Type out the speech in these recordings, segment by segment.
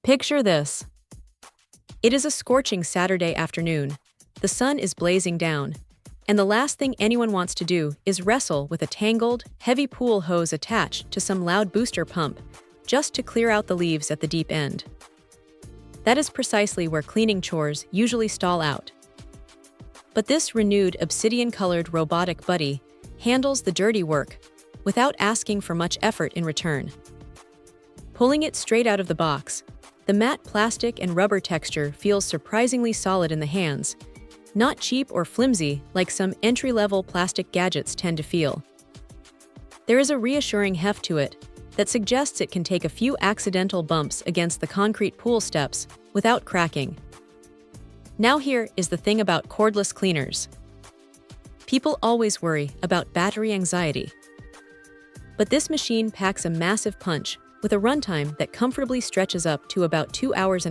Picture this. It is a scorching Saturday afternoon. The sun is blazing down, and the last thing anyone wants to do is wrestle with a tangled, heavy pool hose attached to some loud booster pump just to clear out the leaves at the deep end. That is precisely where cleaning chores usually stall out. But this renewed obsidian-colored robotic buddy handles the dirty work without asking for much effort in return. Pulling it straight out of the box, the matte plastic and rubber texture feels surprisingly solid in the hands, not cheap or flimsy like some entry-level plastic gadgets tend to feel. There is a reassuring heft to it that suggests it can take a few accidental bumps against the concrete pool steps without cracking. Now here is the thing about cordless cleaners. People always worry about battery anxiety. But this machine packs a massive punch with a runtime that comfortably stretches up to about 2.5 hours,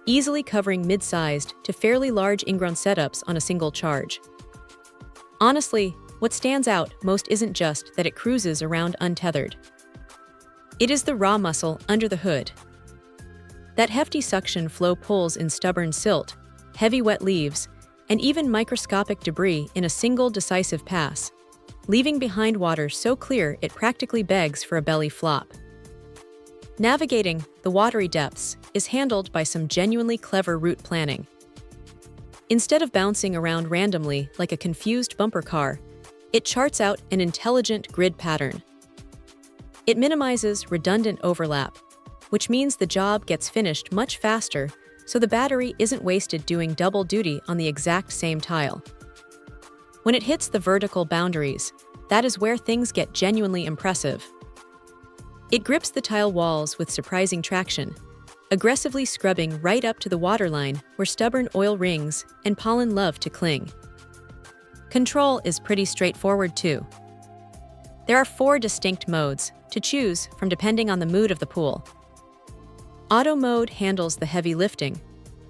easily covering mid-sized to fairly large ingrown setups on a single charge. Honestly, what stands out most isn't just that it cruises around untethered. It is the raw muscle under the hood. That hefty suction flow pulls in stubborn silt, heavy wet leaves, and even microscopic debris in a single decisive pass, leaving behind water so clear it practically begs for a belly flop. Navigating the watery depths is handled by some genuinely clever route planning. Instead of bouncing around randomly like a confused bumper car, it charts out an intelligent grid pattern. It minimizes redundant overlap, which means the job gets finished much faster, so the battery isn't wasted doing double duty on the exact same tile. When it hits the vertical boundaries, that is where things get genuinely impressive. It grips the tile walls with surprising traction, aggressively scrubbing right up to the waterline where stubborn oil rings and pollen love to cling. Control is pretty straightforward too. There are 4 distinct modes to choose from depending on the mood of the pool. Auto mode handles the heavy lifting,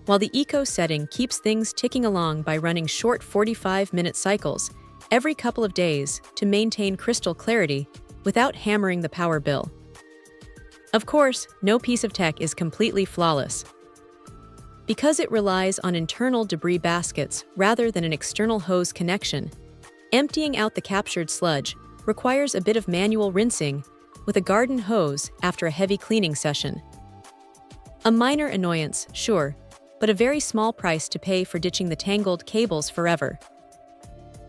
while the eco setting keeps things ticking along by running short 45-minute cycles every couple of days to maintain crystal clarity without hammering the power bill. Of course, no piece of tech is completely flawless. Because it relies on internal debris baskets rather than an external hose connection, emptying out the captured sludge requires a bit of manual rinsing with a garden hose after a heavy cleaning session. A minor annoyance, sure, but a very small price to pay for ditching the tangled cables forever.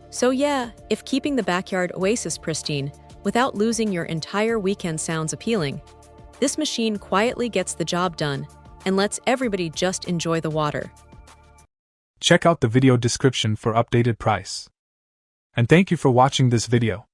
So yeah, if keeping the backyard oasis pristine without losing your entire weekend sounds appealing, this machine quietly gets the job done and lets everybody just enjoy the water. Check out the video description for updated price. And thank you for watching this video.